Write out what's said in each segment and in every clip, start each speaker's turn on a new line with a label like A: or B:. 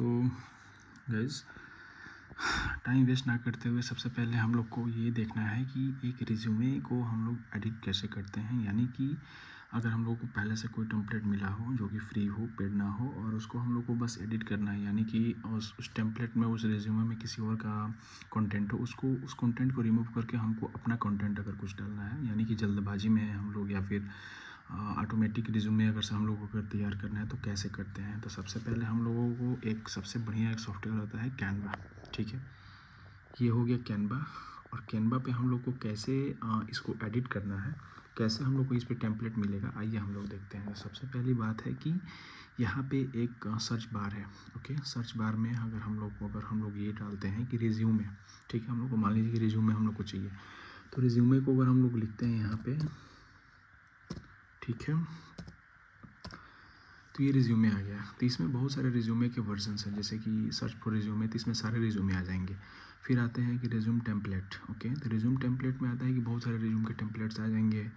A: तो guys, time waste ना करते हुए सबसे पहले हम लोग को ये देखना है कि एक रिज्यूमे को हम लोग एडिट कैसे करते हैं। यानी कि अगर हम लोग को पहले से कोई टेम्पलेट मिला हो जो कि फ्री हो, पेड ना हो, और उसको हम लोग को बस एडिट करना है, यानी कि उस टेम्पलेट में, उस रिज्यूमे में किसी और का कंटेंट हो, उस कंटेंट को रिमूव करके हमको अपना कंटेंट अगर कुछ डालना है, यानी कि जल्दबाजी में है हम लोग, या फिर ऑटोमेटिक रिज्यूमे अगर से हम लोगों को अगर तैयार करना है तो कैसे करते हैं। तो सबसे पहले हम लोगों को एक सबसे बढ़िया एक सॉफ्टवेयर होता है कैनवा। ठीक है, ये हो गया कैनवा। और कैनवा पे हम लोग को कैसे इसको एडिट करना है, कैसे हम लोग को इस पे टेम्पलेट मिलेगा, आइए हम लोग देखते हैं। सबसे पहली बात है कि यहाँ पे एक सर्च बार है। ओके, सर्च बार में अगर हम लोग ये डालते हैं कि रिज्यूमे, ठीक है, हम लोग को मान लीजिए कि रिज्यूमे हम लोग को चाहिए, तो रिज्यूमे को अगर हम लोग लिखते हैं यहाँ पे, ठीक है, तो ये रिज्यूमे आ गया। तो इसमें बहुत सारे रिज्यूमे के वर्जन्स हैं, जैसे कि सर्च फॉर रिज्यूमे, तो इसमें सारे रिज्यूमे आ जाएंगे। फिर आते हैं कि रिज्यूम टेम्पलेट। ओके, तो रिज्यूम टेम्पलेट में आता है कि बहुत सारे रिज्यूम के टेम्पलेट्स आ जाएंगे।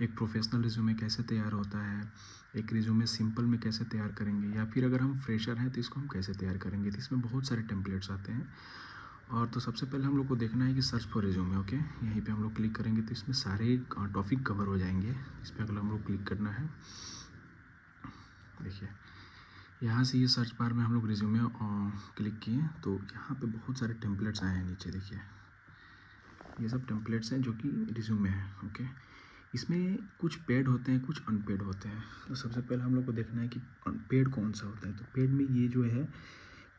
A: एक प्रोफेशनल रिज्यूमे कैसे तैयार होता है, एक रिज्यूमे सिंपल में कैसे तैयार करेंगे, या फिर अगर हम फ्रेशर हैं तो इसको हम कैसे तैयार करेंगे। तो इसमें बहुत सारे टेम्पलेट्स आते हैं। और तो सबसे पहले हम लोग को देखना है कि सर्च फॉर रिज्यूमे। ओके, यहीं पे हम लोग क्लिक करेंगे तो इसमें सारे टॉपिक कवर हो जाएंगे। इस पर अगर हम लोग क्लिक करना है, देखिए यहाँ से ये सर्च बार में हम लोग रिज्यूमे क्लिक किए तो यहाँ पे बहुत सारे टेम्पलेट्स आए हैं नीचे। देखिए ये सब टेम्पलेट्स हैं जो कि रिज्यूमे है। ओके, इसमें कुछ पेड होते हैं, कुछ अनपेड होते हैं। तो सबसे पहले हम लोग को देखना है कि पेड कौन सा होता है। तो पेड में ये जो है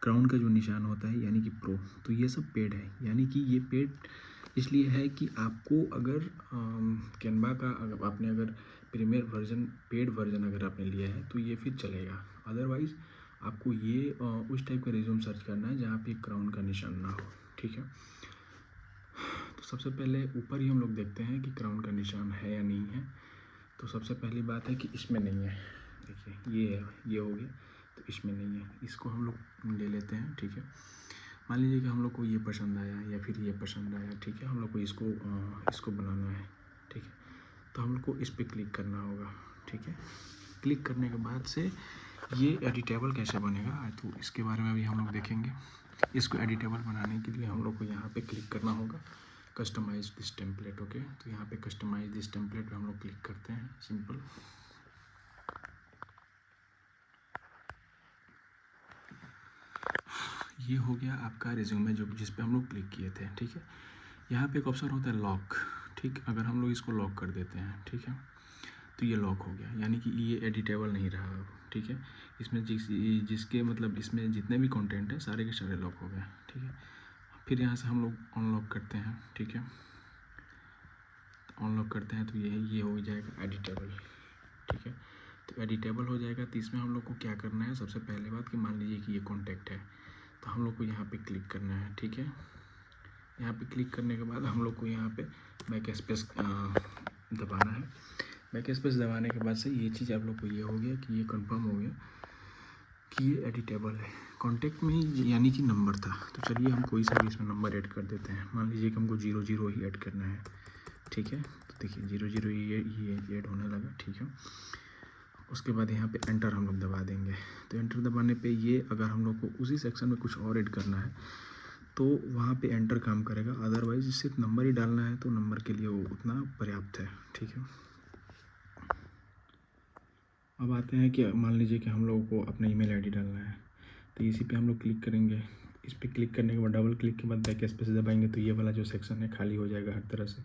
A: क्राउन का जो निशान होता है, यानी कि प्रो, तो ये सब पेड है। यानी कि ये पेड इसलिए है कि आपको अगर कैनवा का अगर प्रीमियर वर्जन, पेड वर्जन अगर आपने लिया है तो ये फिर चलेगा। अदरवाइज़ आपको ये उस टाइप का रिज्यूम सर्च करना है जहाँ पे क्राउन का निशान ना हो। ठीक है, तो सबसे पहले ऊपर ही हम लोग देखते हैं कि क्राउन का निशान है या नहीं है। तो सबसे पहली बात है कि इसमें नहीं है। देखिए ये है, ये हो गया, तो इसमें नहीं है, इसको हम लोग ले लेते हैं। ठीक है, मान लीजिए कि हम लोग को ये पसंद आया या फिर ये पसंद आया। ठीक है, हम लोग को इसको बनाना है। ठीक है, तो हम लोग को इस पर क्लिक करना होगा। ठीक है, क्लिक करने के बाद से ये एडिटेबल कैसे बनेगा तो इसके बारे में भी हम लोग देखेंगे। इसको एडिटेबल बनाने के लिए हम लोग को यहाँ पे क्लिक करना होगा, कस्टमाइज दिस टेम्पलेट। ओके, तो यहाँ पे कस्टमाइज दिस टेम्पलेट पे हम लोग क्लिक करते हैं, सिंपल। ये हो गया आपका रिज्यूमे जो जिस पे हम लोग क्लिक किए थे। ठीक है, यहाँ पे एक ऑप्शन होता है लॉक। ठीक, अगर हम लोग इसको लॉक कर देते हैं, ठीक है, तो ये लॉक हो गया, यानी कि ये एडिटेबल नहीं रहा अब। ठीक है, इसमें जिसके मतलब इसमें जितने भी कंटेंट है सारे के सारे लॉक हो गए। ठीक है, फिर यहाँ से हम लोग अनलॉक करते हैं। ठीक है, अनलॉक करते हैं तो ये हो जाएगा एडिटेबल। ठीक है, तो एडिटेबल हो जाएगा। तो इसमें हम लोग को क्या करना है, सबसे पहले बात कि मान लीजिए कि ये कॉन्टैक्ट है, तो हम लोग को यहाँ पे क्लिक करना है। ठीक है, यहाँ पे क्लिक करने के बाद हम लोग को यहाँ पे बैक स्पेस दबाना है। बैक स्पेस दबाने के बाद से ये चीज़ आप लोग को ये हो गया कि ये कंफर्म हो गया कि ये एडिटेबल है। कॉन्टैक्ट में ही यानी कि नंबर था, तो चलिए हम कोई सा भी इसमें नंबर ऐड कर देते हैं। मान लीजिए कि हमको 00 ही ऐड करना है। ठीक है, तो देखिए 00 ये ऐड होने लगा। ठीक है, उसके बाद यहाँ पे एंटर हम लोग दबा देंगे। तो एंटर दबाने पे ये अगर हम लोग को उसी सेक्शन में कुछ और ऐड करना है तो वहाँ पे एंटर काम करेगा। अदरवाइज सिर्फ नंबर ही डालना है तो नंबर के लिए वो उतना पर्याप्त है। ठीक है, अब आते हैं कि मान लीजिए कि हम लोगों को अपना ईमेल आईडी डालना है, तो इसी पे हम लोग क्लिक करेंगे। इस पर क्लिक करने के बाद डबल क्लिक के बाद बैक स्पेस दबाएंगे तो ये वाला जो सेक्शन है खाली हो जाएगा हर तरह से।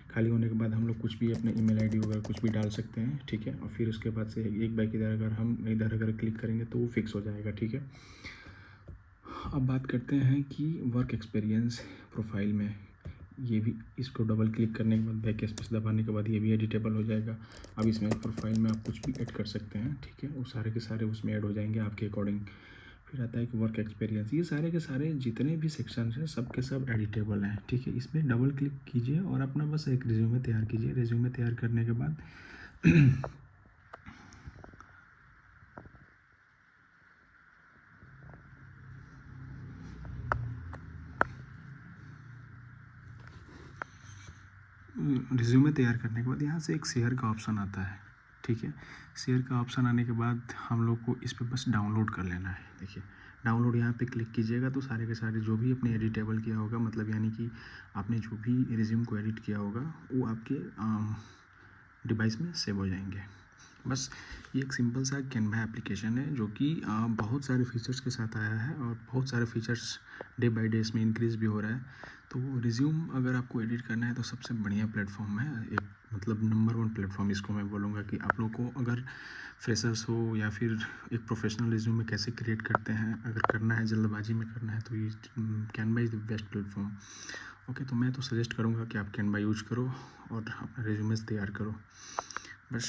A: खाली होने के बाद हम लोग कुछ भी अपने ईमेल आईडी वगैरह कुछ भी डाल सकते हैं। ठीक है, और फिर उसके बाद से एक बार इधर अगर क्लिक करेंगे तो वो फिक्स हो जाएगा। ठीक है, अब बात करते हैं कि वर्क एक्सपीरियंस प्रोफाइल में ये भी, इसको डबल क्लिक करने के बाद बैक स्पेस दबाने के बाद ये भी एडिटेबल हो जाएगा। अब इसमें प्रोफाइल में आप कुछ भी ऐड कर सकते हैं। ठीक है, वो सारे के सारे उसमें ऐड हो जाएंगे आपके अकॉर्डिंग। फिर आता है कि वर्क एक्सपीरियंस, ये सारे के सारे जितने भी सेक्शन हैं सब के सब एडिटेबल हैं। ठीक है, इसमें डबल क्लिक कीजिए और अपना बस एक रिज्यूमे तैयार कीजिए। रिज्यूमे तैयार करने के बाद रिज्यूमे तैयार करने के बाद यहाँ से एक शेयर का ऑप्शन आता है। ठीक है, शेयर का ऑप्शन आने के बाद हम लोग को इस पर बस डाउनलोड कर लेना है। देखिए डाउनलोड यहाँ पे क्लिक कीजिएगा तो सारे के सारे जो भी आपने एडिटेबल किया होगा, मतलब यानी कि आपने जो भी रिज्यूम को एडिट किया होगा वो आपके डिवाइस में सेव हो जाएंगे। बस ये एक सिंपल सा कैनवा एप्लीकेशन है जो कि बहुत सारे फीचर्स के साथ आया है और बहुत सारे फीचर्स डे बाय डे इसमें इंक्रीज़ भी हो रहा है। तो रिज्यूम अगर आपको एडिट करना है तो सबसे बढ़िया प्लेटफॉर्म है, एक मतलब नंबर वन प्लेटफॉर्म इसको मैं बोलूँगा कि आप लोग को अगर फ्रेशर्स हो या फिर एक प्रोफेशनल रिज्यूम कैसे क्रिएट करते हैं, अगर करना है जल्दबाजी में करना है तो ये Canva is the best platform. Okay, तो मैं तो सजेस्ट करूँगा कि आप कैनवा यूज करो और अपना रिज्यूमेस तैयार करो। बस